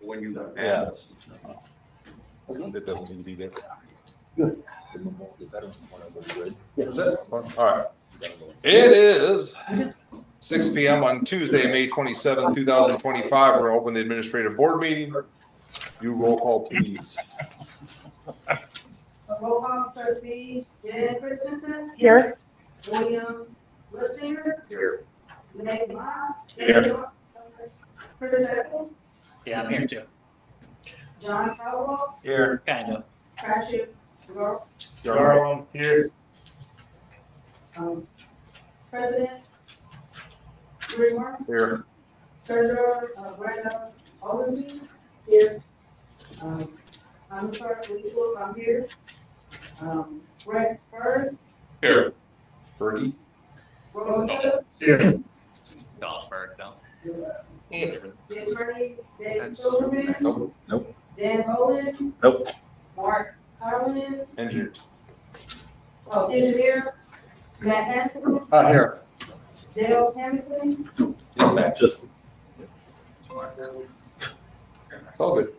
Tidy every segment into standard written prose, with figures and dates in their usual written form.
when you got Yeah. that. That doesn't need to be there. Good. That's it. All right. It is 6 p.m. on Tuesday, May 27, 2025. We're open the administrative board meeting. Do roll call, please. Roll call, trustees, Jan Christensen, Here. William Lutzinger, Here. Nate Miles. Here. Chris Eccles, Yeah, I'm here too. John Talbot, Here. Kind of. Patrick Darrell, Darrell, here. President Remark, Here. Treasurer Brenda Olenby, here. I'm clerk Lee Schultz, I'm here. Brett Bird, Here. Bertie. Roy Cook, Here. Dahlberg, though. the attorneys, Dave Silverman, Nope. Dan Boland. Nope. Mark Harlan, Engineer. engineer, Matt Hanson, Here. Dale Hamilton, Just It's all good.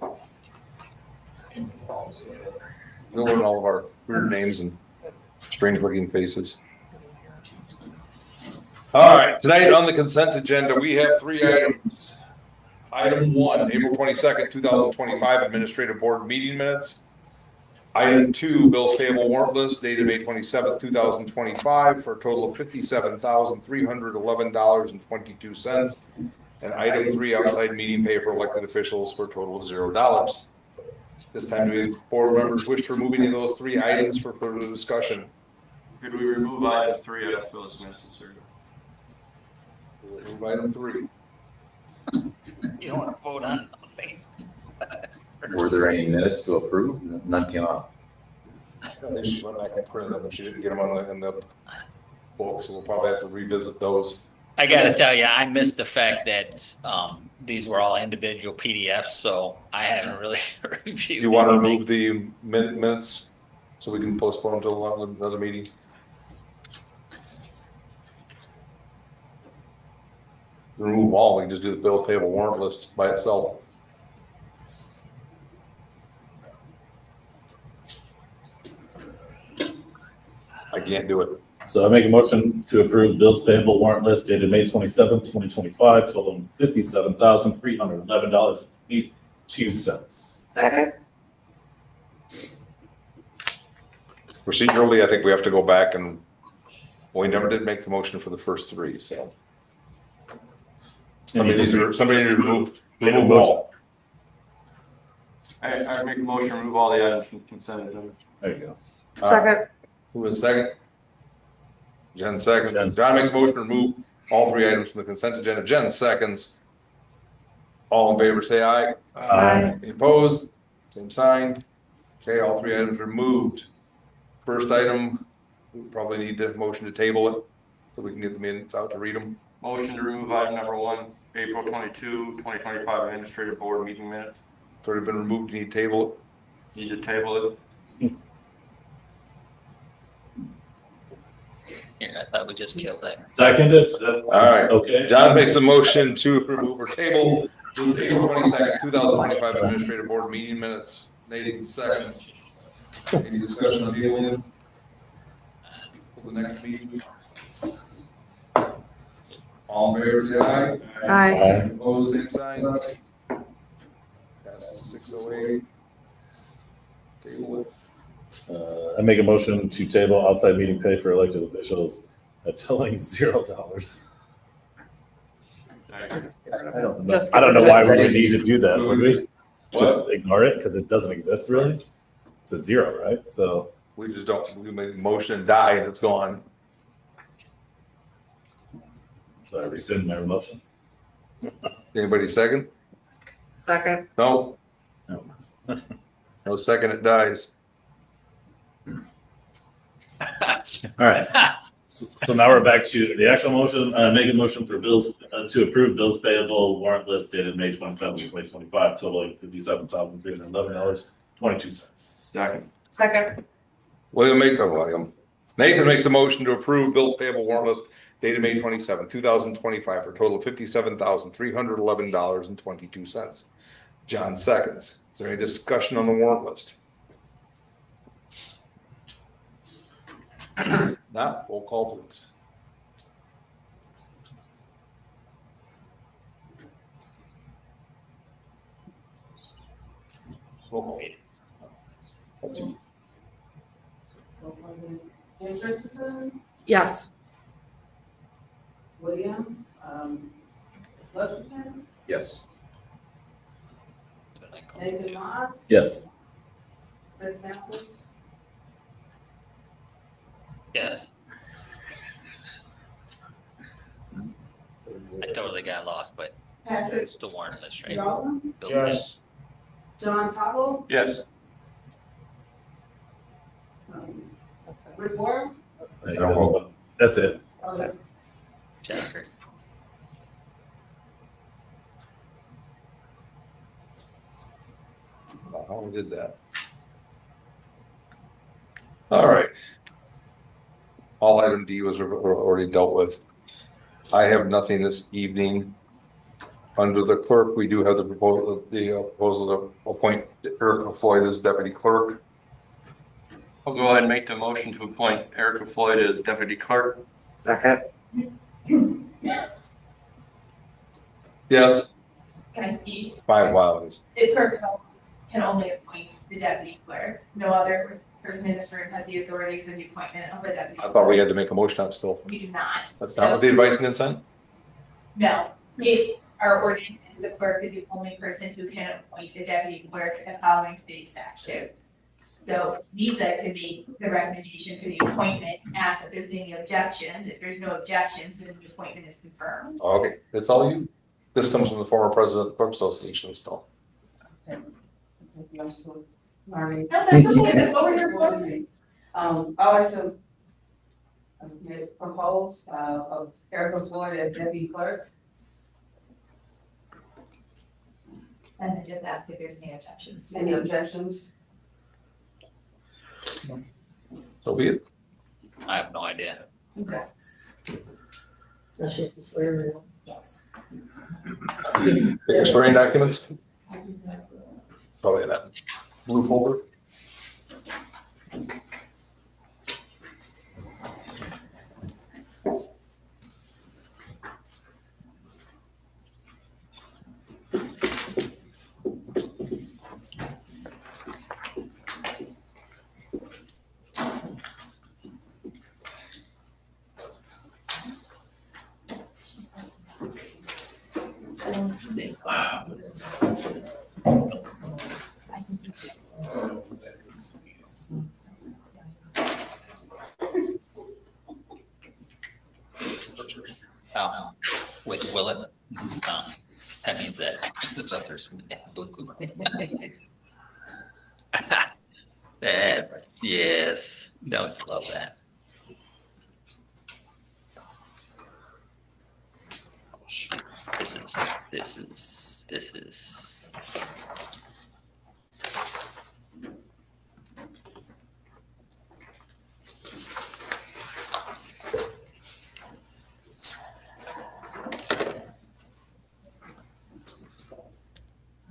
We'll learn all of our weird names and strange looking faces. All right, tonight on the consent agenda, we have 3 items. Item 1, April 22nd, 2025, administrative board meeting minutes. Item 2, bills payable warrant list dated May 27th, 2025 for a total of $57,311.22. And item 3, outside meeting pay for elected officials for a total of $0. This time, do board members wish to remove any of those 3 items for further discussion? Could we remove item 3? I feel it's necessary. Remove item 3. You don't want to vote on nothing. Were there any minutes to approve? None came out. They just went back and printed them, and she didn't get them in the book, so we'll probably have to revisit those. I gotta tell you, I missed the fact that these were all individual PDFs, so I haven't really reviewed. Do you want to anything. remove the minutes so we can postpone until another meeting? Remove them all, we can just do the bill payable warrant list by itself. I can't do it. So I make a motion to approve bills payable warrant list dated May 27th, 2025, totaling $57,311.82. Second. Procedurally, I think we have to go back and, well, we never did make the motion for the first 3, so. Somebody needs to remove them all. I make a motion to remove all the items from consent agenda. There you go. Second. Who was second? Jen seconds. Jen. John makes a motion to remove all 3 items from the consent agenda. Jen seconds. All in favor, say aye. Aye. Any opposed? Same sign. Okay, all 3 items are removed. First item, we probably need to motion to table it so we can get the minutes out to read them. Motion to remove item number 1, April 22, 2025 administrative board meeting minutes. It's already been removed. You need to table it. Need to table it. Here, I thought we just killed that. Seconded? All right. Okay. John makes a motion to remove or table the April 22nd, 2025 administrative board meeting minutes. Nathan seconds. Any discussion on tabling till the next meeting? All in favor, say aye. Aye. Opposed, same sign. Passes 608. Table it. I make a motion to table outside meeting pay for elected officials at totaling $0. I don't know. I don't know why we would need to do that, would we? What? Just ignore it because it doesn't exist really? It's a 0, right? So We just don't, we make a motion and die and it's gone. I rescind my motion. Anybody second? Second. No? No. No second, it dies. All right. So now we're back to the actual motion. Make a motion for bills to approve bills payable warrant list dated May 27th, 2025, totaling $57,311.22. Second. Second. William. Nathan makes a motion to approve bills payable warrant list dated May 27, 2025 for a total of $57,311.22. John seconds. Is there any discussion on the warrant list? Not, roll call please. Roll call. Jim Christensen, Yes. William, Lutherson, Yes. Nathan Moss. Yes. Chris Samples, Yes. I totally got lost, but Patrick it's the warrant list, right? Galvin, Bill Yes. John Tuttle, Yes. Rick Ward, That's it. Jacker. How we did that. All right. All item D was already dealt with. I have nothing this evening. Under the clerk, we do have the proposal to appoint Erica Floyd as deputy clerk. I'll go ahead and make the motion to appoint Erica Floyd as deputy clerk. Second. Yes. Can I speak? 5 wilds. The clerk can only appoint the deputy clerk. No other person in this room has the authority for the appointment of the deputy. I thought we had to make a motion on it still. We do not. That's not what the advice and consent? No, if our ordinance is the clerk is the only person who can appoint the deputy clerk following state statute. So Lisa could make the recommendation for the appointment, ask if there's any objections. If there's no objections, then the appointment is confirmed. Okay, that's all you. This comes from the former president of the Clerk Association still. I'm so sorry. No, that's okay, that's what we're here for. I'd like to propose of Erica Floyd as deputy clerk. And then just ask if there's any objections. to Any it. objections? So be it. I have no idea. Okay. Now she has to swear her in. Yes. Take your swearing documents. Probably in that blue folder. Oh, with Willet. That means that the others. That, yes, don't love that. This is.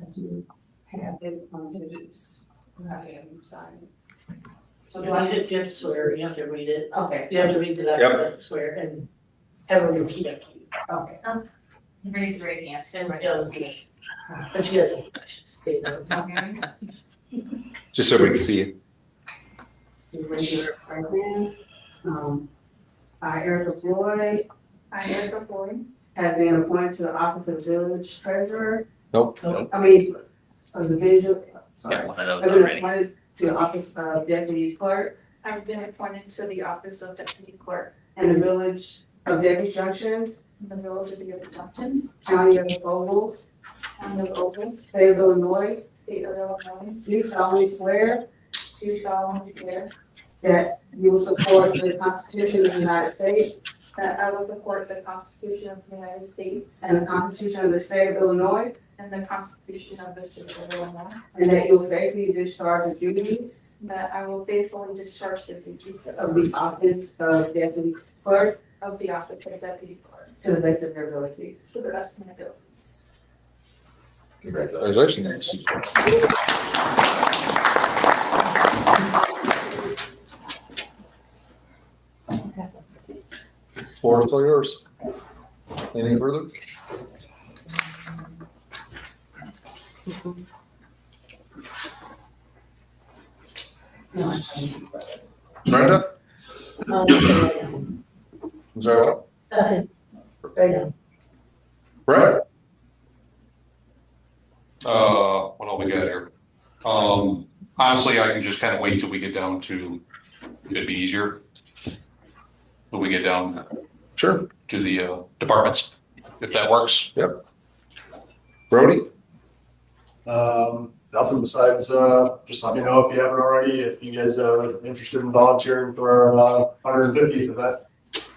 I do have it on digits. I have them signed. So do I, You have to swear, you have to read it. okay, You have to read the document, swear, and have her repeat after you. okay. Raise your right hand. And write down the name. But she has, I should state that. Just so everybody can see it. You raise your right hand. I, Erica Floyd, I, Erica Floyd, have been appointed to the office of village treasurer, Nope. Nope. I mean, of the visual, sorry. Got one of those I've been already. appointed to the office of deputy clerk I've been appointed to the office of deputy clerk in the village of Debbie Junction, in the village of the Upton, county of Ogle, county of Oakland, state of Illinois. state of Illinois, Do solemnly swear do solemnly swear that you will support the Constitution of the United States that I will support the Constitution of the United States and the Constitution of the state of Illinois, and the Constitution of the state of Illinois, and that you will faithfully discharge the duties that I will faithfully discharge the duties of the office of deputy clerk of the office of deputy clerk to the best of your ability. to the best of my abilities. Congratulations. Congratulations. Floor is all yours. Anything further? Brenda? Is that what? Nothing. Right now. Brett? What all we got here? Honestly, I can just kind of wait till we get down to, it'd be easier. When we get down Sure. to the departments, if that works. Yep. Brody? Nothing besides, just let me know if you haven't already, if you guys are interested in volunteering for our 150th event.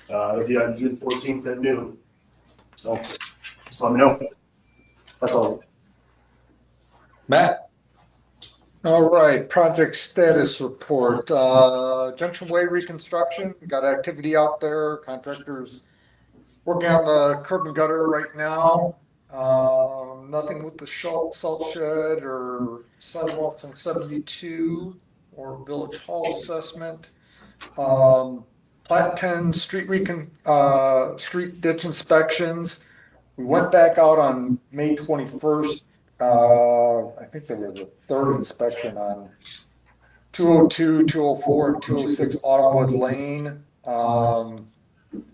It'll be on June 14th at noon. So just let me know. That's all. Matt? All right, project status report. Junction Way reconstruction, we got activity out there. Contractors working on the curb and gutter right now. Nothing with the salt shed or sidewalks on 72 or Village Hall assessment. Plat 10 street street ditch inspections. We went back out on May 21st. I think there was a third inspection on 202, 204, and 206 Autumnwood Lane.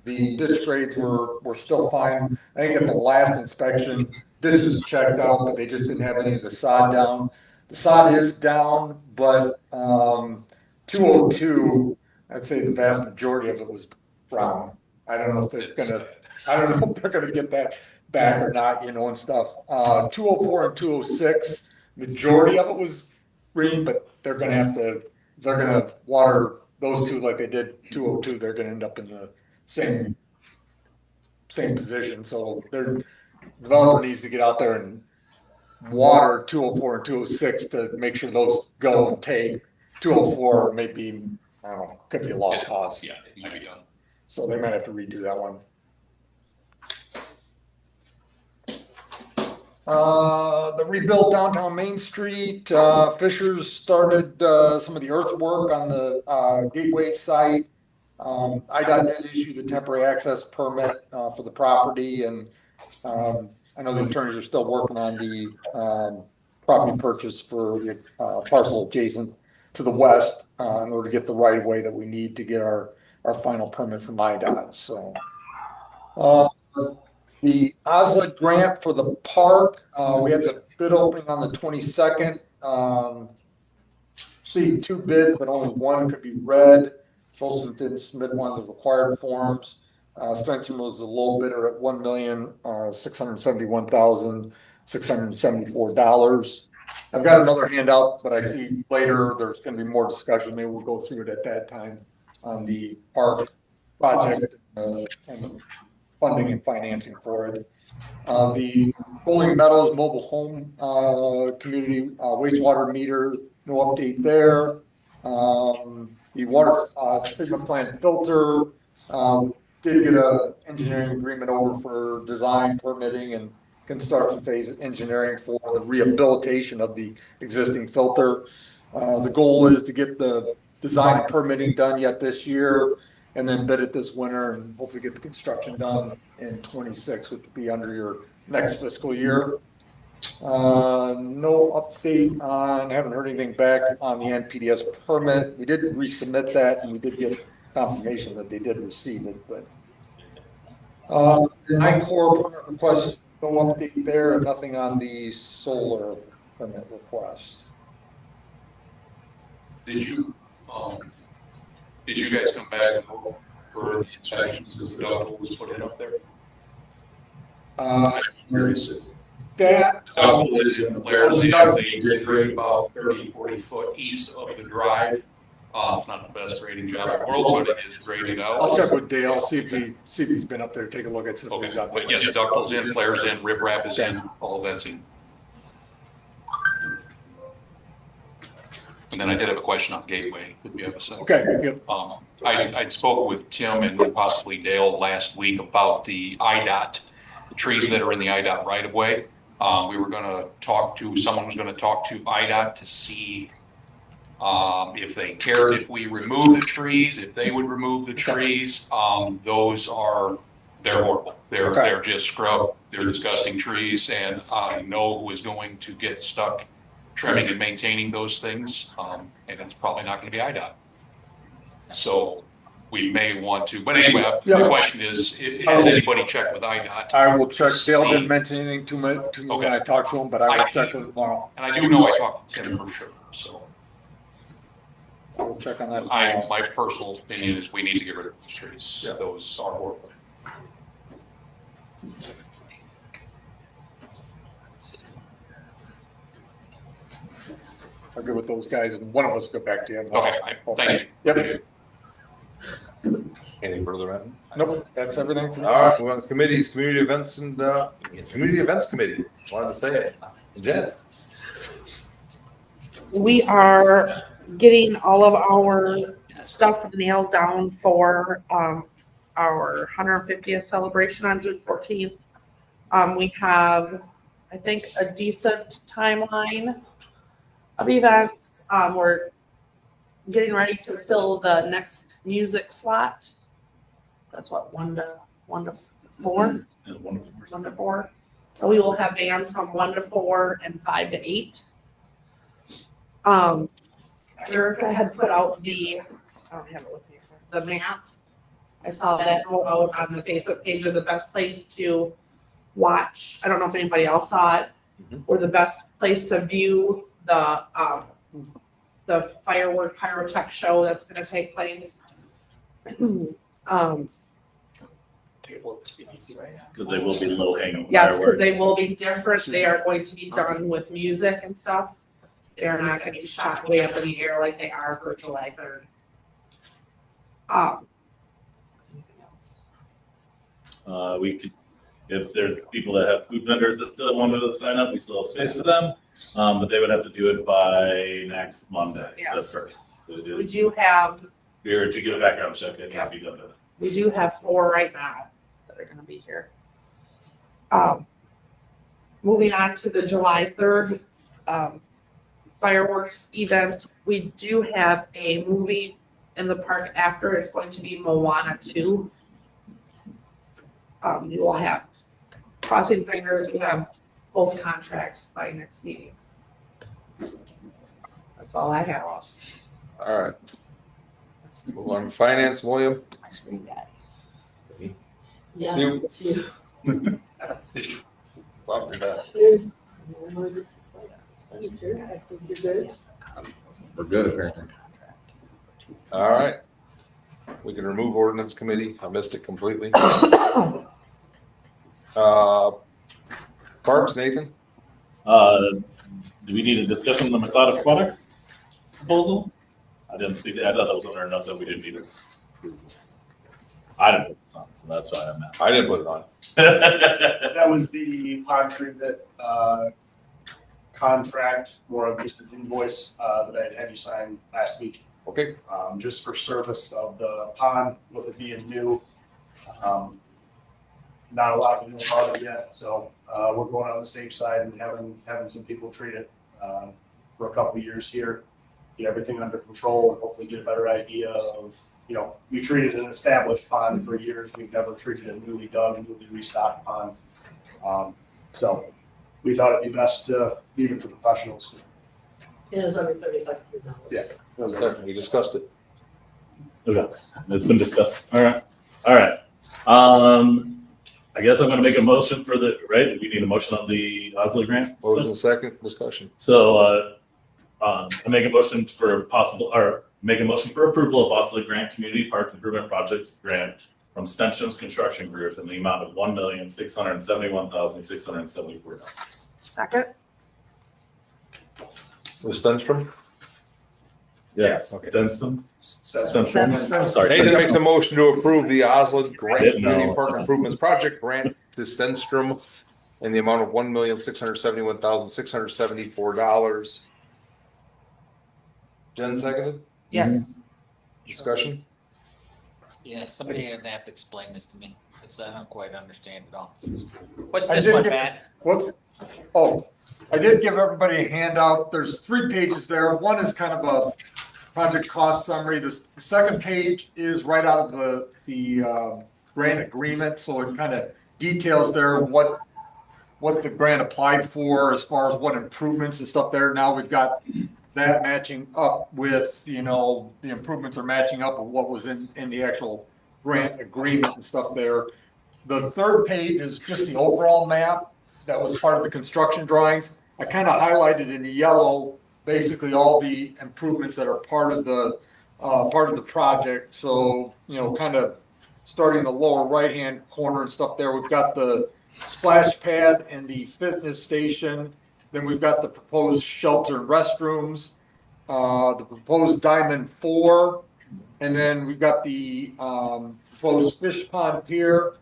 The ditch grades were still fine. I think at the last inspection, ditches checked out, but they just didn't have any of the sod down. The sod is down, but 202, I'd say the vast majority of it was brown. I don't know if they're gonna get that back or not, and stuff. 204 and 206, majority of it was green, but they're gonna water those two like they did 202. They're gonna end up in the same position. So their developer needs to get out there and water 204 and 206 to make sure those go and take. 204 may be, I don't know, could be a lost cause. Yeah, it might be done. So they might have to redo that one. The rebuilt downtown Main Street, Fishers started some of the earthwork on the Gateway site. IDOT did issue the temporary access permit for the property, and I know the attorneys are still working on the property purchase for the parcel adjacent to the west in order to get the right of way that we need to get our final permit from IDOT. So the OSLID grant for the park, we had the bid opening on the 22nd. See 2 bids, but only one could be read. Folsom didn't submit one of the required forms. Spencer was the low bidder at $1,671,674. I've got another handout, but I see later there's going to be more discussion. Maybe we'll go through it at that time on the park project and the funding and financing for it. The Rolling Meadows mobile home community wastewater meter, no update there. The water treatment plant filter did get an engineering agreement over for design, permitting, and construction phase engineering for the rehabilitation of the existing filter. The goal is to get the design and permitting done yet this year, and then bid it this winter, and hopefully get the construction done in 26, which would be under your next fiscal year. No update on, haven't heard anything back on the NPDS permit. We did resubmit that, and we did get confirmation that they did receive it, but the NICOR permit request, no update there, and nothing on the solar permit request. Did you guys come back for the inspections because the ductile was put in up there? Where is it? That Ductile is in Flares. They did grade about 30, 40 foot east of the drive. It's not the best grading job in the world, but it is graded out. I'll check with Dale, see if he's been up there, take a look at it. Okay, but yes, ductile's in, flares in, riprap is in, all of that's in. And then I did have a question on Gateway, if you have a second. Okay, good. I spoke with Tim and possibly Dale last week about the IDOT, the trees that are in the IDOT right of way. We were gonna someone was gonna talk to IDOT to see if they cared if we remove the trees, if they would remove the trees. They're horrible. They're just scrub, they're disgusting trees, and I know who is going to get stuck trimming and maintaining those things, and it's probably not gonna be IDOT. So we may want to, but anyway, the question is, has anybody checked with IDOT? I will check. Dale didn't mention anything to me when I talked to him, but I will check with him tomorrow. And I do know I talked to Tim for sure, so. I will check on that tomorrow. My personal opinion is we need to get rid of those trees. Those are horrible. I'll get with those guys and one of us will get back to you. Okay, thank you. Yep. Anything further, Matt? Nope, that's everything for All now. right, we're on committees, community events and, community events committee. Wanted to say it. Jen? We are getting all of our stuff nailed down for our 150th celebration on June 14th. We have, I think, a decent timeline of events. We're getting ready to fill the next music slot. That's what, 1 to 4? Yeah, 1 to 4. 1 to 4. So we will have bands from 1 to 4 and 5 to 8. Erica had put out I don't have it with me, the map. I saw that go out on the Facebook page of the best place to watch. I don't know if anybody else saw it, or the best place to view the firework pyrotech show that's going to take place. Because they will be low hanging Yes, because they will be different. They are going to be done with music and stuff. They're not going to be shot way up in the air like they are for July 3rd. We could, if there's people that have food vendors that still wanted to sign up, we still have space for them. But they would have to do it by next Monday, the Yes. 1st. So it We is, do have here to get a background check, it has to be done. We do have 4 right now that are gonna be here. Moving on to the July 3rd fireworks event, we do have a movie in the park after. It's going to be Moana 2. You will have, crossing fingers, you have both contracts by next meeting. That's all I have. All right. Move on to finance, William. Yes. Welcome back. We're good apparently. All right. We can remove ordinance committee. I missed it completely. Parks, Nathan? Do we need a discussion on the McLeod Aquatics proposal? I thought that was under enough that we didn't need it. I didn't put this on, so that's why I'm at. I didn't put it on. That was the pond treatment contract, more of just an invoice that I had you sign last week. Okay. Just for service of the pond, with it being new. Not a lot to know about it yet, so we're going on the safe side and having some people treat it for a couple of years here, get everything under control, and hopefully get a better idea of, we treated an established pond for years. We've never treated a newly dug and newly restocked pond. So we thought it'd be best to leave it to professionals. It was under $3,500. Yeah. We discussed it. Okay, it's been discussed. All right. I guess I'm gonna make a motion for right? We need a motion on the Osley grant. Motion second, discussion. So, I make a motion for approval of Osley Grant Community Park Improvement Projects Grant from Stenchum's Construction Group in the amount of $1,671,674. Second? Was Stenstrom? Yes. Okay. Stenstrom. Stenstrom. I'm sorry. Nathan makes a motion to approve the Oslo Grant Didn't know. Community Park Improvements Project Grant to Stenstrom in the amount of $1,671,674. Jen seconded. Yes. Discussion. Yeah, somebody gonna have to explain this to me, because I don't quite understand it all. What's I this did one, get- Matt? What? Oh, I did give everybody a handout. There's 3 pages there. One is kind of a project cost summary. The second page is right out of the grant agreement, so it kind of details there what the grant applied for as far as what improvements and stuff there. Now we've got that matching up with, the improvements are matching up with what was in the actual grant agreement and stuff there. The third page is just the overall map that was part of the construction drawings. I kind of highlighted in yellow basically all the improvements that are part of the project. So, kind of starting in the lower right-hand corner and stuff there, we've got the splash pad and the fitness station. Then we've got the proposed shelter and restrooms, the proposed Diamond 4, and then we've got the proposed fish pond pier,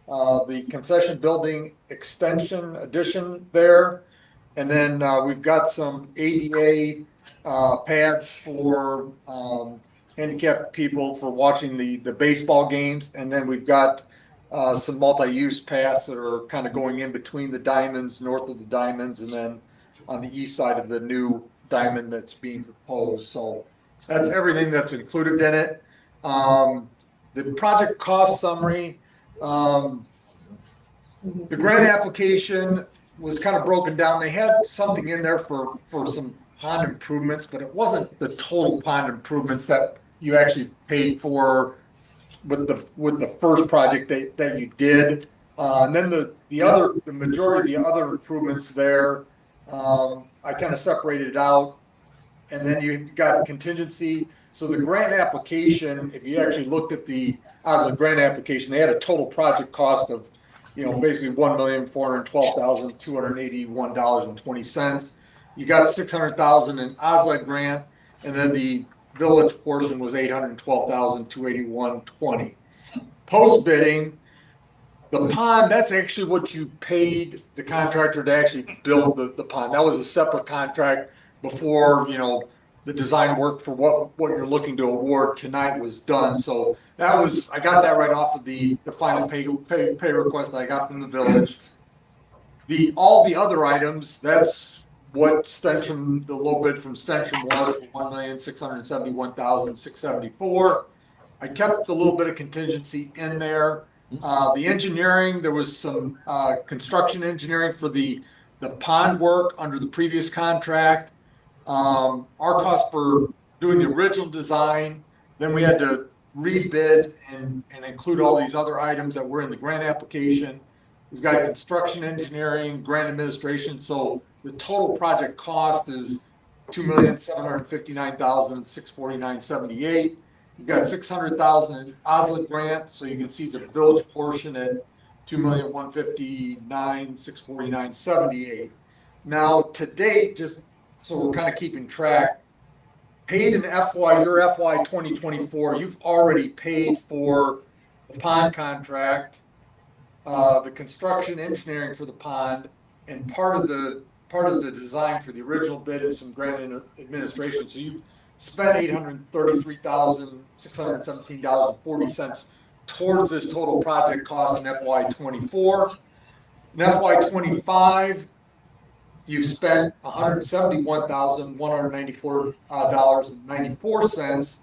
the concession building extension addition there. And then we've got some ADA pads for handicapped people for watching the baseball games. And then we've got some multi-use paths that are kind of going in between the diamonds, north of the diamonds, and then on the east side of the new diamond that's being proposed. So that's everything that's included in it. The project cost summary, the grant application was kind of broken down. They had something in there for some pond improvements, but it wasn't the total pond improvements that you actually paid for with the first project that you did. And then the majority of the other improvements there, I kind of separated it out. And then you got contingency. So the grant application, if you actually looked at the grant application, they had a total project cost of, basically $1,412,281.20. You got $600,000 in OSLED grant, and then the village portion was $812,281.20. Post bidding, the pond, that's actually what you paid the contractor to actually build the pond. That was a separate contract before, the design work for what you're looking to award tonight was done. So I got that right off of the final pay request that I got from the village. All the other items, that's what Centrum, the low bid from Centrum was for $1,671,674. I kept a little bit of contingency in there. The engineering, there was some construction engineering for the pond work under the previous contract. Our cost for doing the original design, then we had to rebid and include all these other items that were in the grant application. We've got construction engineering, grant administration. So the total project cost is $2,759,649.78. You've got $600,000 in OSLED grant, so you can see the village portion at $2,159,649.78. Now to date, just so we're kind of keeping track, paid in your FY 2024, you've already paid for the pond contract, the construction engineering for the pond, and part of the design for the original bid and some grant administration. So you've spent $833,617.40 towards this total project cost in FY 24. In FY 25, you've spent $171,194.94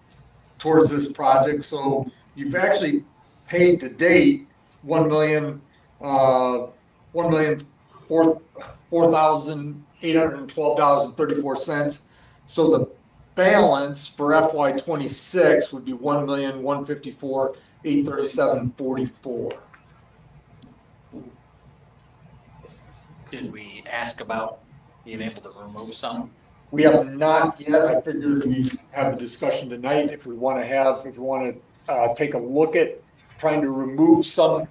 towards this project. So you've actually paid to date $4,812.34. So the balance for FY 26 would be $1,154,837.44. Did we ask about being able to remove some? We have not yet. I figured we have a discussion tonight if we want to take a look at trying to remove some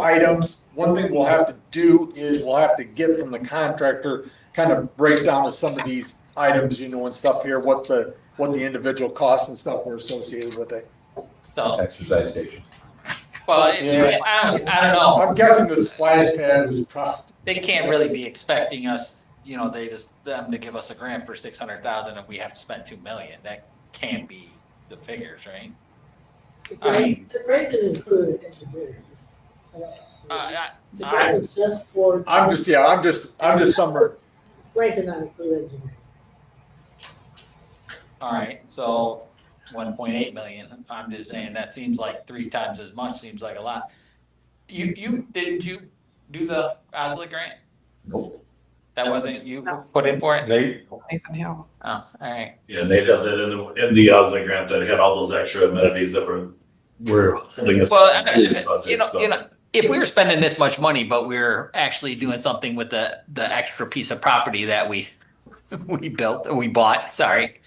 items. One thing we'll have to do is we'll have to get from the contractor kind of breakdown of some of these items, and stuff here, what the individual costs and stuff were associated with it. So, Exercise station. well, Yeah. I don't know. I'm guessing the splash pad was probably. They can't really be expecting us, them to give us a grant for 600,000 and we have to spend 2 million. That can't be the figures, right? The grant didn't include engineering. That was just for. I'm just summer. Blanking on it for engineering. All right, so 1.8 million. I'm just saying that seems like 3 times as much, seems like a lot. Did you do the Osler grant? Nope. That wasn't you who put in for it? Nate? Nathan Hill. Oh, all right. Yeah, and they held it in the Osmond grant that had all those extra amenities that were holding us. Well, budget, so. if we were spending this much money, but we are actually doing something with the extra piece of property that we bought, sorry,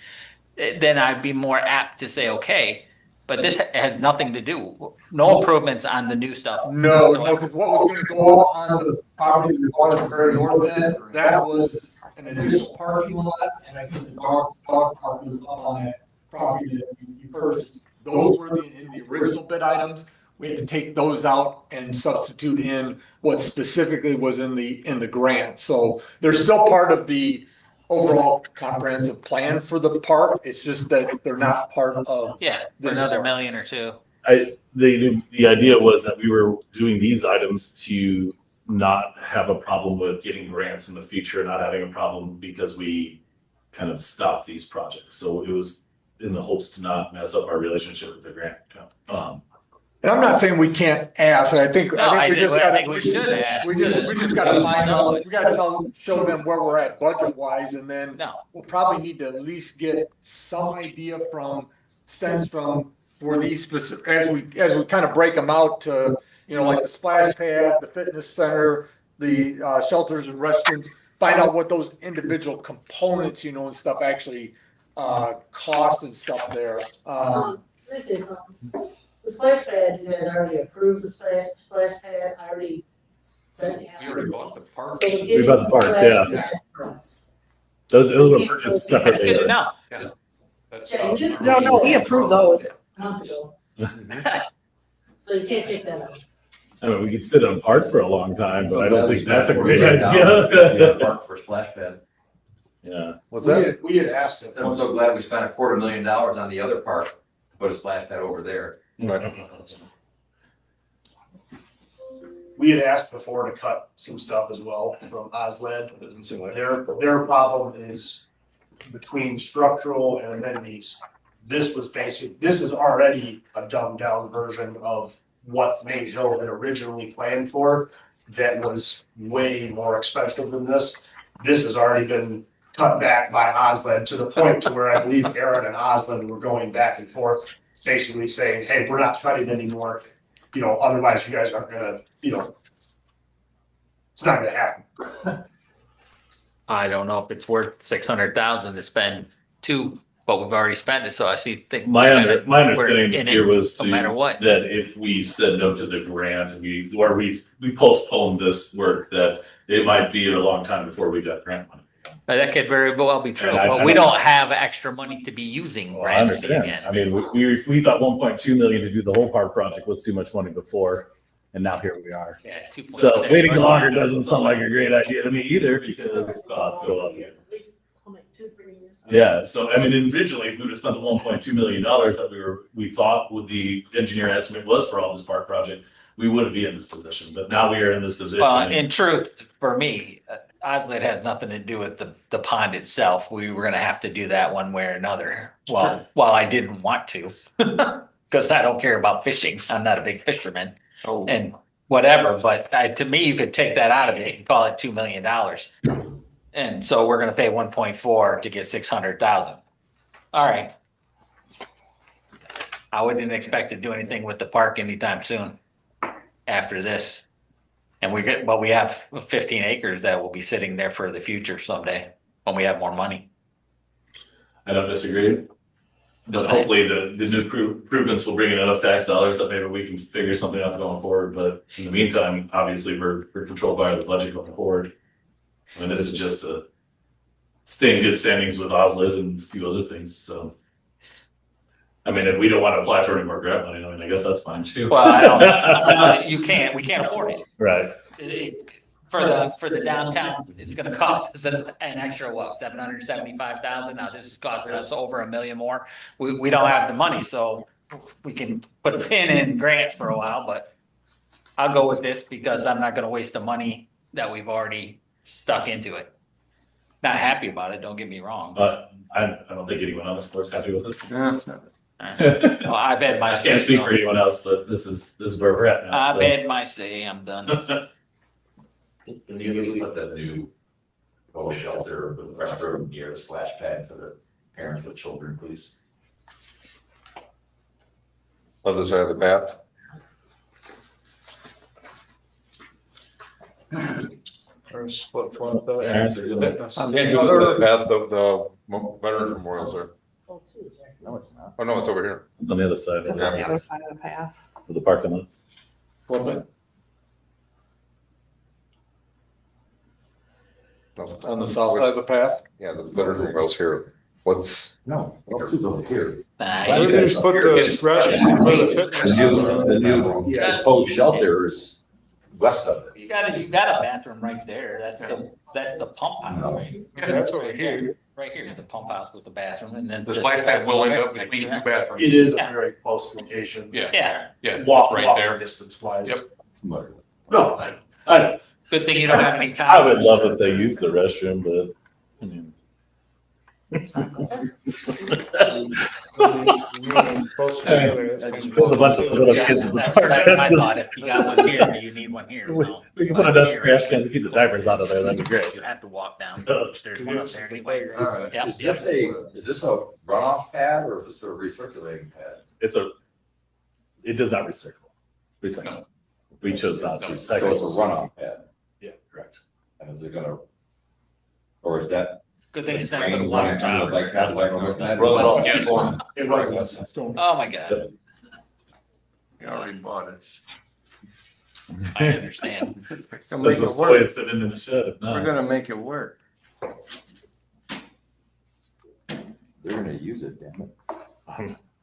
then I'd be more apt to say, okay, but this has nothing to do, no improvements on the new stuff. No, because what was gonna go on the property we bought at the very north end, that was an additional parking lot, and I think the dog park was up on that property that you purchased. Those were in the original bid items. We had to take those out and substitute in what specifically was in the grant. So they're still part of the overall comprehensive plan for the park. It's just that they're not part of. Yeah, for another million or two. The idea was that we were doing these items to not have a problem with getting grants in the future, not having a problem because we kind of stopped these projects. So it was in the hopes to not mess up our relationship with the grant. And I'm not saying we can't ask. I think we just should ask. We just gotta find out. We gotta show them where we're at budget wise, and then we'll probably need to at least get some idea from Censtrom for these specific, as we kind of break them out to, like the splash pad, the fitness center, the shelters and restrooms. Find out what those individual components, and stuff actually cost and stuff there. This is the splash pad. You guys already approved the splash pad. I already sent you. You already bought the park. So We bought the parks, yeah. Those were purchased separately. That's good to know. Yeah. That's, Yeah, you just- No, we approve those. A month ago. So you can't take that out. I mean, we could sit on parts for a long time, but I don't think that's a great Yeah, idea. park for splash pad. Yeah. What's that? We had asked him. I'm so glad we spent $250,000 on the other park, put a splash pad over there. We had asked before to cut some stuff as well from OSLED. Their problem is between structural and amenities. This is already a dumbed down version of what Main Hill had originally planned for. That was way more expensive than this. This has already been cut back by OSLED to the point to where I believe Aaron and OSLED were going back and forth, basically saying, hey, we're not cutting anymore. Otherwise you guys aren't gonna, it's not gonna happen. I don't know if it's worth 600,000 to spend two, but we've already spent it, so I think. My we're understanding in here it was no matter what. that if we said no to the grant, we postponed this work, that it might be a long time before we got grant money. That could very well be true, And I but we don't have extra money to be using Well, I grant money understand. again. I mean, we thought 1.2 million to do the whole park project was too much money before, and now here we are. Yeah, 2.6. So waiting longer doesn't sound like a great idea to me either, because costs go up. At least 2-3 years. Yeah, so I mean, originally, if we would have spent the $1.2 million that we thought what the engineer estimate was for all this park project, we wouldn't be in this position, but now we are in this position. Well, in truth, for me, OSLED has nothing to do with the pond itself. We were gonna have to do that one way or another. Well, I didn't want to, because I don't care about fishing. I'm not a big fisherman and whatever, but to me, you could take that out of it and call it $2 million. And so we're gonna pay 1.4 to get 600,000. All right. I wouldn't expect to do anything with the park anytime soon after this. And we have 15 acres that will be sitting there for the future someday when we have more money. I don't disagree. But hopefully the new improvements will bring in enough tax dollars that maybe we can figure something out going forward. But in the meantime, obviously, we're controlled by the budget going forward. I mean, this is just to stay in good standings with OSLED and a few other things. So, I mean, if we don't want to apply for any more grant money, I guess that's fine too. Well, I don't, we can't afford it. Right. For the downtown, it's gonna cost us an extra, $775,000. Now, this is costing us over $1 million more. We don't have the money, so we can put a pin in grants for a while, but I'll go with this because I'm not gonna waste the money that we've already stuck into it. Not happy about it, don't get me wrong. But I don't think anyone else was happy with this. Well, I've had my. I can't speak for anyone else, but this is where we're at now. I've so. had my say, I'm done. Can you please put that new post shelter with the restroom near the splash pad for the parents with children, please? Other side of the path. Or split front. Parents are doing it. Can't do it with the path, the Veterans Memorials there. No, it's not. Oh, no, it's over here. It's on the other side It's on the other side of the path. of the parking lot. On the south side of the path? Yeah, the Veterans Memorial's here. What's? No, it's over here. Nah, Maybe you- just put the restroom for the fitness. The new Yeah. post shelter is west of it. You got a bathroom right there, that's the pump house, right? That's over here. Right here is the pump house with the bathroom and then. The splash pad will end up between two bathrooms. It is a very close location. Yeah, Yeah, Walk right there. distance wise. Yep. No, I, good thing you don't have any time. I would love if they used the restroom, but I mean. There's a bunch of little kids in the That's park. my thought, if you got one here, do you need one here? No. We can put a dust trash cans and keep the diapers out of there, that'd be great. You have to walk down, there's one up there anyway. Alright. Yep, Is this a runoff pad or is this a recirculating pad? It does not recycle. No. We chose not to So it's a recycle. runoff pad, Yeah, correct. and is it gonna, or is that? Good thing it's not drain gonna one water into tower. the bike path like we're looking at? Well, yes. it was. Oh my God, You already bought it. I understand. There's a place that in the shed, if We're not. gonna make it work. They're gonna use it, damn it.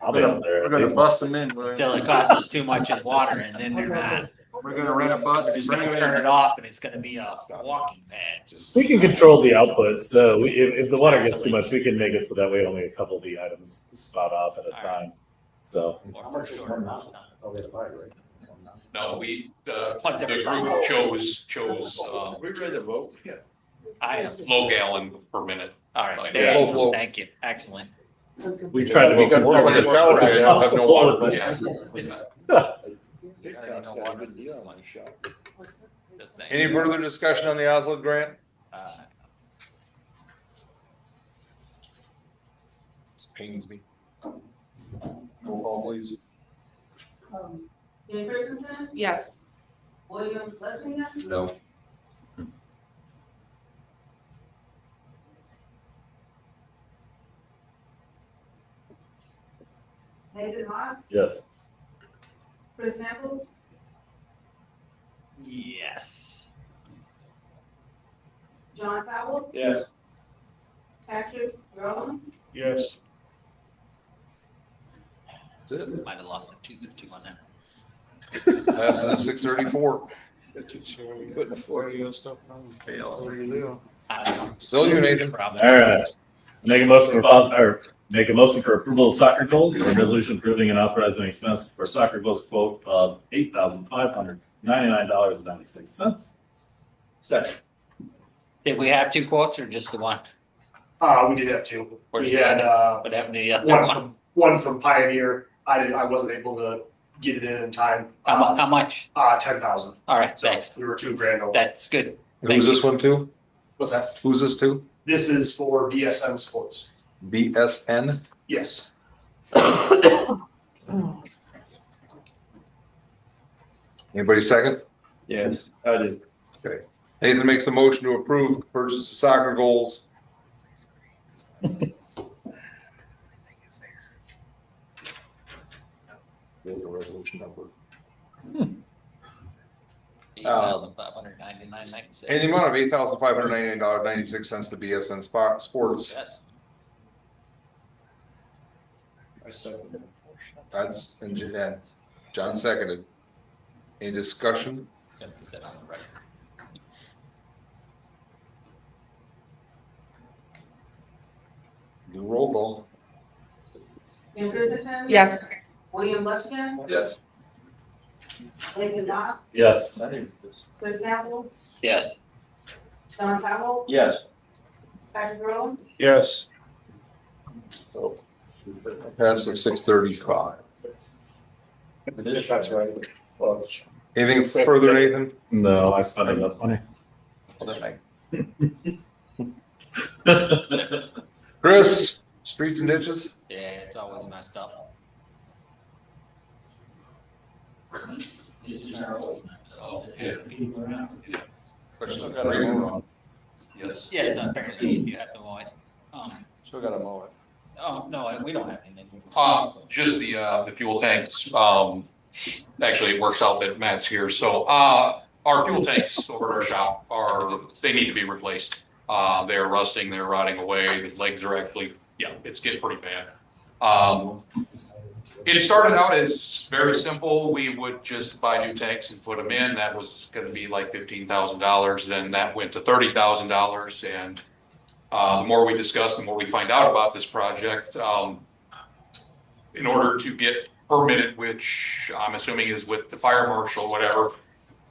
I'll be up there. We're gonna bust them in. Till it costs us too much in water and then they're not. We're gonna rent a bus. We're just gonna turn it off and it's gonna be a walking pad. We can control the output, so if the water gets too much, we can make it so that way only a couple of the items spout off at a time. So. No, the group chose, We ready to vote? Yeah. I am, low gallon per minute. all right, Yeah. there you go. Thank you, excellent. We try to be Because we're like a shower, I have no water. But- Just saying. Any further discussion on the Oslo grant? This pains me. Roll call, please. Jim Christensen, Yes. William Lexington, No. Nathan Haas, Yes. Chris Samples, Yes. John Towell, Yes. Patrick Rowland, Yes. That's it. Might have lost a tooth or two on that. Passes at 6:34. Putting the 40 stuff on fail. What do you do? I don't know. Still you, Nathan. Probably. All right. Make a motion for approval of soccer goals, a resolution approving and authorizing expense for soccer goals quote of $8,599.96. Second. Did we have two quotes or just the one? We did have two. Where's We the had, What happened to the other one one? one from Pioneer. I wasn't able to get it in time. How much? 10,000. All right, So thanks. we were $2,000 over. That's good. Who's this one to? What's that? Who's this to? This is for BSN Sports. BSN? Yes. Anybody second? Yes, I did. Okay. Nathan makes a motion to approve the purchase of soccer goals. Resolution number. $8,599.96. In the amount of $8,599.96 to BSN Sports. Yes. That's, and John seconded. Any discussion? Gotta put that on the record. Do roll call. Jim Christensen. Yes. William Lexington, Yes. Lincoln Dodd, Yes. Chris Sample, Yes. John Powell, Yes. Patrick Rowland, Yes. Pass at 6:35. That's right. Well, Anything further, Nathan? No, I spent enough money. Chris, streets and ditches? Yeah, it's always messed up. Oh, yeah. Still gotta mow it. Yes. Yes, apparently you have to mow it. Still gotta mow it. Oh, no, we don't have anything. Just the fuel tanks, actually it works out that Matt's here, so, our fuel tanks over at our shop they need to be replaced. They're rusting, they're rotting away, the legs are actually, it's getting pretty bad. It started out as very simple, we would just buy new tanks and put them in, that was gonna be like $15,000, then that went to $30,000, and the more we discuss, the more we find out about this project. In order to get permitted, which I'm assuming is with the fire marshal, whatever,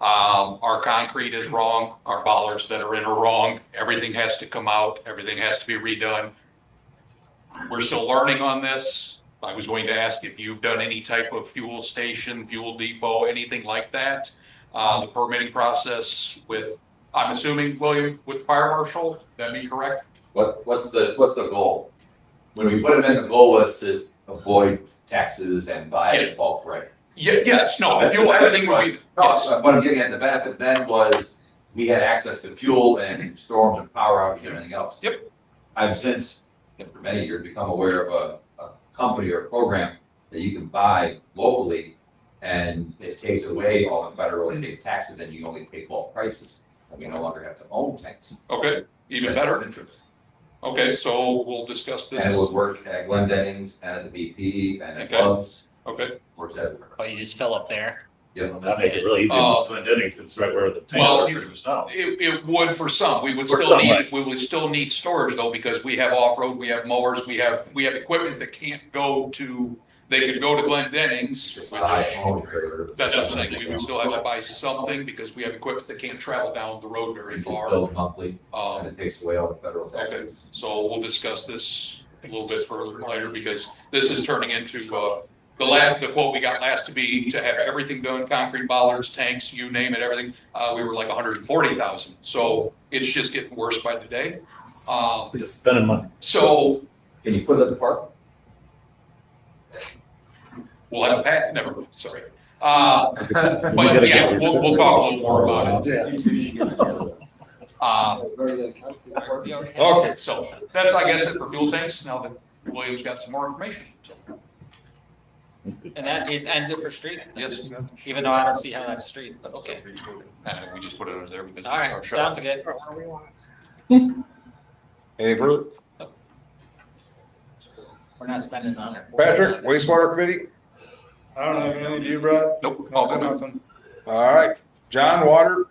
our concrete is wrong, our bollards that are in are wrong, everything has to come out, everything has to be redone. We're still learning on this. I was going to ask if you've done any type of fuel station, fuel depot, anything like that. The permitting process with, I'm assuming, William, with fire marshal, that'd be correct? What's the goal? When we put them in, the goal was to avoid taxes and buy it bulk, right? Yes, no, the fuel, everything would be, yes. What I'm getting at, the benefit then was we had access to fuel and storms and power outages and everything else. Yep. I've since, for many years, become aware of a company or a program that you can buy locally, and it takes away all the federal and state taxes, and you only pay bulk prices. And we no longer have to own tanks. Okay, even That's better. of interest. Okay, so we'll discuss this. And it would work at Glendenning's and at the BP and at Okay. Love's. Okay. Works everywhere. Oh, you just fill up there? Yep. That make it really easy. Glendenning's, it's right where the tanks Well, are pretty much now. It would for some. We would For still some, need, right. we would still need storage though, because we have off-road, we have mowers, we have equipment that can't go to, they could go to Glendenning's. Buy a home trailer. That's the thing. We would still have to buy something because we have equipment that can't travel down the road very It's far. billed monthly, and Um, it takes away all the federal okay, taxes. so we'll discuss this a little bit further later because this is turning into, the quote we got last to be to have everything done, concrete bollards, tanks, you name it, everything. We were like 140,000. So it's just getting worse by the day. We're just spending money. So Can you put it at the park? we'll have a pat, never mind, sorry. But yeah, we'll talk a little more about it. Okay, so that's, I guess, it for fuel tanks. Now that William's got some more information. So, And that, it ends it for street? yes, Even though I don't see how that's street, but okay. we just put it over there because. All right, it's our sounds shop. good. Any further? We're not spending on it. Patrick, wastewater committee? I don't have anything to do, Brett. Nope, all good. Nothing. All right. John, water?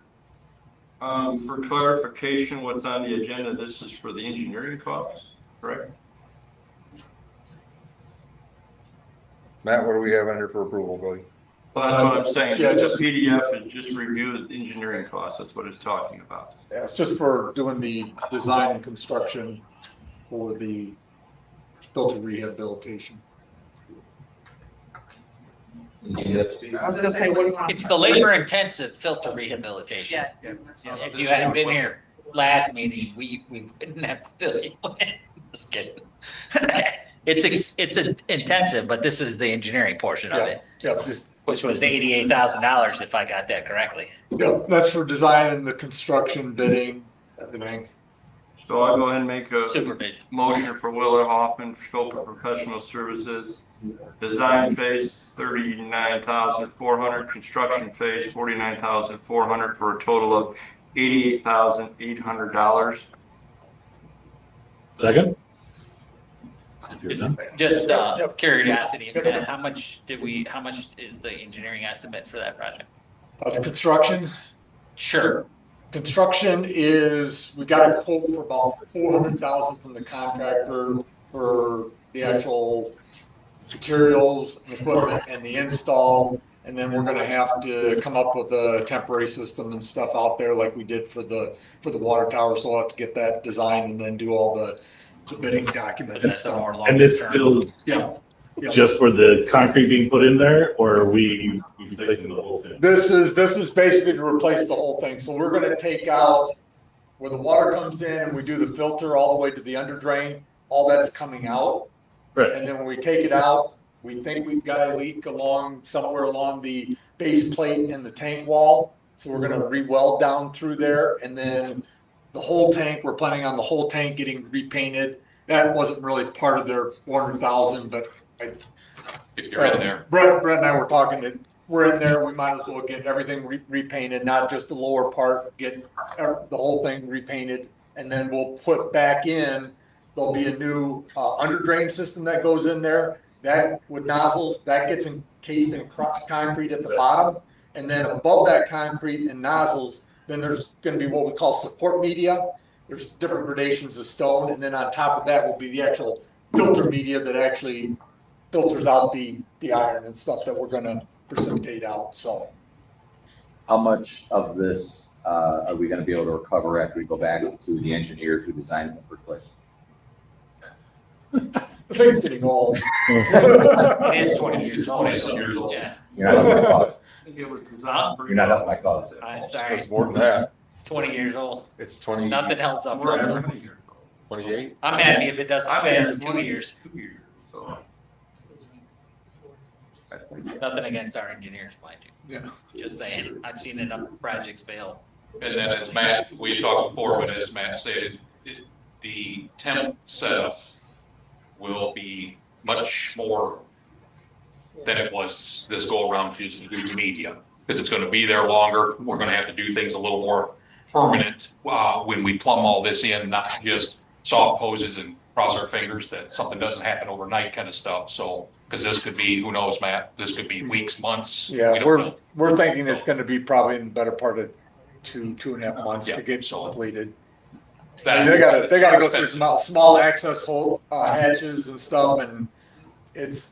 For clarification, what's on the agenda, this is for the engineering costs, correct? Matt, what do we have under for approval, Billy? Well, that's what I'm saying. Yeah, Just PDF is just review the engineering costs. That's what it's talking about. Yeah, it's just for doing the design and construction for the filter rehabilitation. I was gonna say, what do you want? It's the labor intensive filter rehabilitation. If you hadn't been here last meeting, we wouldn't have to fill you in. Just kidding. It's intensive, but this is the engineering portion of it, Yeah, just, which was $88,000 if I got that correctly. yeah, that's for design and the construction, bidding, everything. So I'll go ahead and make a Supervision. motion for Willer Hoffman, scope of professional services. Design phase, 39,400, construction phase, 49,400, for a total of $88,800. Second? Just curiosity, Matt, how much is the engineering estimate for that project? The construction, Sure. construction is, we got a quote for about 400,000 from the contractor for the actual materials, and equipment, and the install. And then we're gonna have to come up with a temporary system and stuff out there like we did for the water tower. So we'll have to get that designed and then do all the bidding documents and That's a stuff. more And this long-term. still Yeah. Yeah. just for the concrete being put in there, or are we replacing the whole thing? This is basically to replace the whole thing. So we're gonna take out where the water comes in and we do the filter all the way to the under drain, all that's coming out. Right. And then when we take it out, we think we've got a leak somewhere along the base plate and the tank wall. So we're gonna re-weld down through there, and then the whole tank, we're planning on the whole tank getting repainted. That wasn't really part of their 400,000, but If you're in there. Brett and I were talking that we're in there, we might as well get everything repainted, not just the lower part, get the whole thing repainted. And then we'll put back in, there'll be a new under drain system that goes in there. That with nozzles, that gets encased in concrete at the bottom. And then above that concrete and nozzles, then there's gonna be what we call support media. There's different gradations of stone. And then on top of that will be the actual filter media that actually filters out the iron and stuff that we're gonna precipitate out, so. How much of this are we gonna be able to recover after we go back to the engineers who designed it in the first place? The thing's getting old. It is 20 years old. 20 years old. Yeah. You're not helping my cause. It was designed You're not helping my cause. I'm sorry. It's more than that. It's 20 years old. It's 20, Nothing helps up. 28. I'm happy if it doesn't fail in 2 years. So, Nothing against our engineers, mind you. Yeah. Just saying, I've seen enough projects fail. And then as Matt, we talked before, but as Matt stated, the temp setup will be much more than it was this go around using new media. Because it's gonna be there longer. We're gonna have to do things a little more permanent, when we plumb all this in, not just soft hoses and cross our fingers that something doesn't happen overnight kind of stuff. So, because this could be, who knows, Matt, this could be weeks, months. We Yeah, don't know. we're thinking it's gonna be probably in the better part of 2.5 months Yeah, to get so- completed. That- They gotta go through some small access hole, hatches and stuff, and it's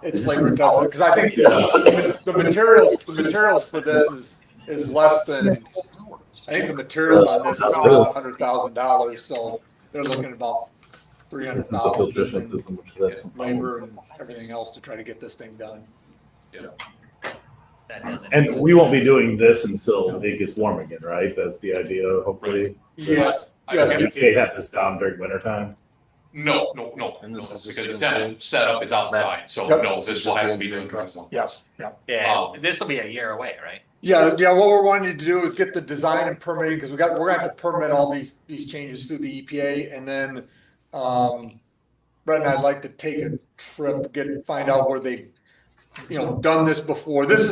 labor intensive, because I think the materials for this is less than, I think the materials on this is about $100,000, so they're looking at about This is the filtration $300,000 system, which is in labor and everything else to try to get this thing done. That doesn't. And we won't be doing this until it gets warm again, right? That's the idea, hopefully. Yes, You can't have this down during winter time. No, because the temp setup is outside, so Yep. no, this will have to be done. yes, yeah. Yeah, this will be a year away, right? Yeah, what we're wanting to do is get the design and permitting, because we're gonna have to permit all these changes through the EPA, and then, Brett and I'd like to take a trip, find out where they've, done this before. This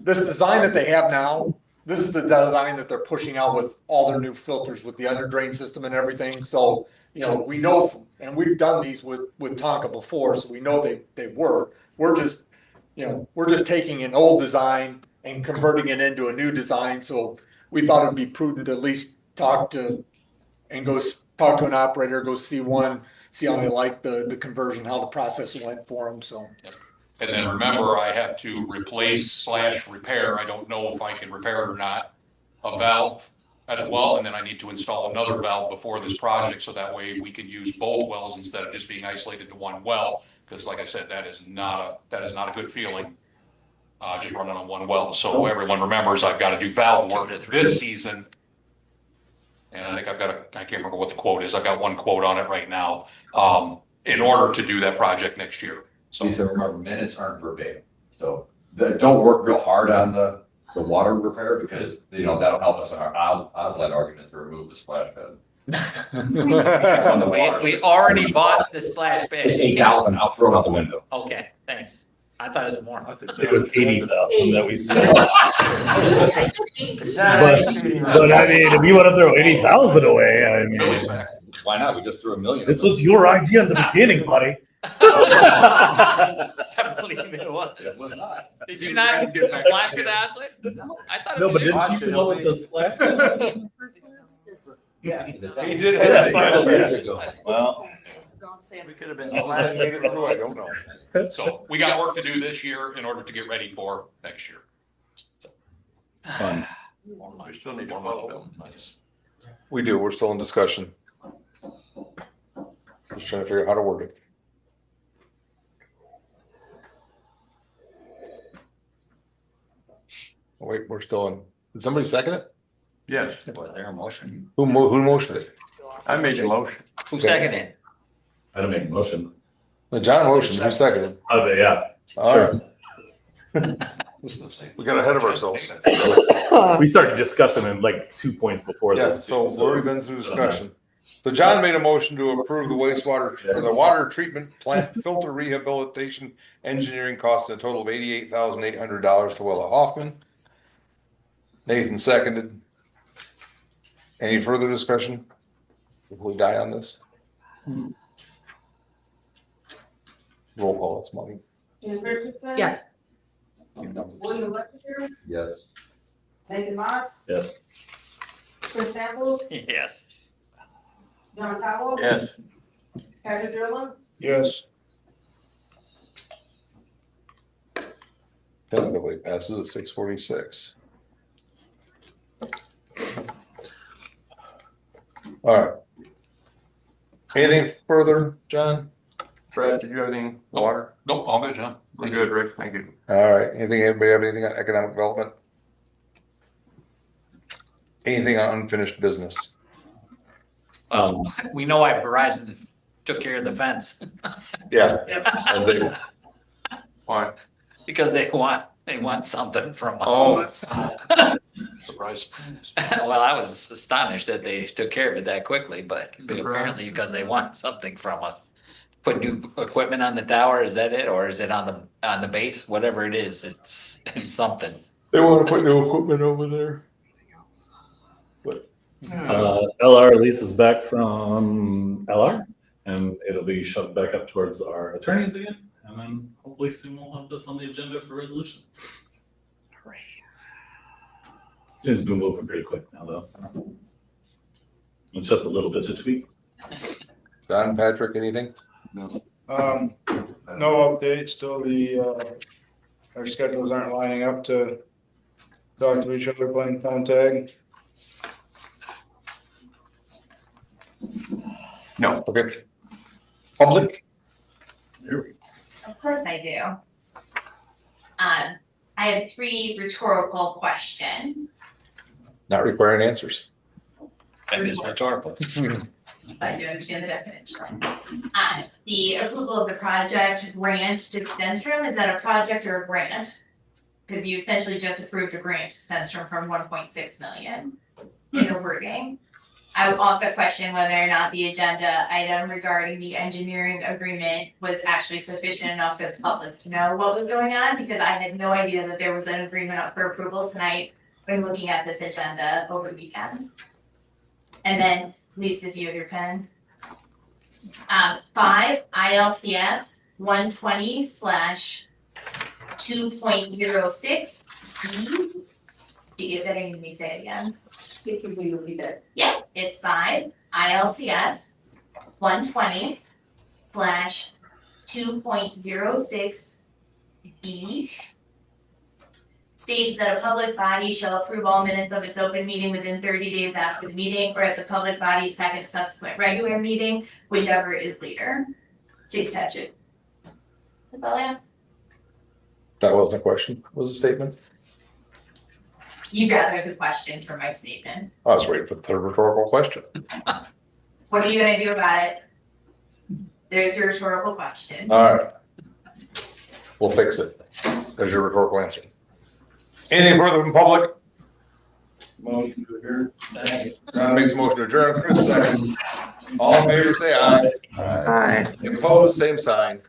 design that they have now, this is the design that they're pushing out with all their new filters, with the under drain system and everything, so, we know, and we've done these with Tonka before, so we know they work. We're just taking an old design and converting it into a new design, so we thought it'd be prudent to at least talk to an operator, go see how they like the conversion, how the process went for them, so. And then remember, I have to replace/repair, I don't know if I can repair it or not, a valve at a well, and then I need to install another valve before this project, so that way we can use both wells instead of just being isolated to one well. Because like I said, that is not a good feeling, just running on one well. So everyone remembers I've got to do valve work this season. And I think I can't remember what the quote is. I've got one quote on it right now, in order to do that project next year. So Please remember, minutes aren't verbatim. So don't work real hard on the water repair, because, that'll help us in our outlet argument to remove the splash pad. We already bought the splash pad. It's 8,000, I'll throw it out the window. Okay, thanks. I thought it was more. It was 80,000 that we said. But I mean, if you want to throw 80,000 away, I mean, Why not? We just threw $1 million. this was your idea in the beginning, buddy. I believe it was. It was not. Did you not apply for the outlet? No. I thought it No, was but you. didn't you come up with the splash pad? Yeah. He did Yeah, have years a ago. Well, We could have been. I made it through, I don't know. So we got work to do this year in order to get ready for next year. Fun. We still need to vote them. We do, we're still in discussion. Just trying to figure out how to word it. Oh, wait, we're still in, did somebody second it? Yes, Was there a motion? Who motioned it? I made the motion. Who seconded it? I don't make a motion. John motioned, who seconded it? Oh, yeah. All right. We got ahead of ourselves. We started discussing it like 2 points before Yeah, this. so too, we've already been through discussion. So John made a motion to approve the wastewater, or the water treatment plant filter rehabilitation engineering cost a total of $88,800 to Willa Hoffman. Nathan seconded. Any further discussion before we die on this? Roll call, it's money. Ken Christensen? Yes. William Lexington? Yes. Nathan Moss? Yes. Chris Samples? Yes. John Cowell? Yes. Patrick Drillin? Yes. Tentatively passes at 6:46. All right. Anything further, John? Brad, did you have anything? Water? Nope, all good, John. We're good, Rick. Thank you. All right, anybody have anything on economic development? Anything on unfinished business? We know why Verizon took care of the fence, Yeah. Why? because they want something from us. Oh. Surprise. Well, I was astonished that they took care of it that quickly, but apparently because they want something from us. Put new equipment on the tower, is that it, or is it on the base? Whatever it is, it's something. They want to put new equipment over there. LR lease is back from LR, and it'll be shoved back up towards our attorneys again, and then hopefully soon we'll have this on the agenda for resolution. Seems to be moving pretty quick now, though. So. It's just a little bit to tweak. Don, Patrick, anything? No update, still our schedules aren't lining up to talk to each other, playing phone tag. No. Okay. Public? Of course I do. I have 3 rhetorical questions. Not requiring answers. That is rhetorical. I do understand the definition. The approval of the project grant to Stenstrom, is that a project or a grant? Because you essentially just approved a grant to Stenstrom from 1.6 million in the wording. I would also question whether or not the agenda item regarding the engineering agreement was actually sufficient enough for the public to know what was going on, because I had no idea that there was an agreement up for approval tonight when looking at this agenda over the weekend. And then, please, if you have your pen. 5 ILCS 120/2.06. Do you get that? I need me to say it again. Can we read that? Yeah, it's 5 ILCS 120/2.06B. States that a public body shall approve all minutes of its open meeting within 30 days after the meeting, or at the public body's second subsequent regular meeting, whichever is later. State statute. That's all I have. That wasn't a question, was a statement? You gathered the question for my statement. I was waiting for the third rhetorical question. What are you gonna do about it? There's your rhetorical question. All right. We'll fix it. There's your rhetorical answer. Anything further from public? Motion to adjourn. John makes a motion to adjourn. Chris seconds. All in favor, say aye. Aye. Opposed, same sign.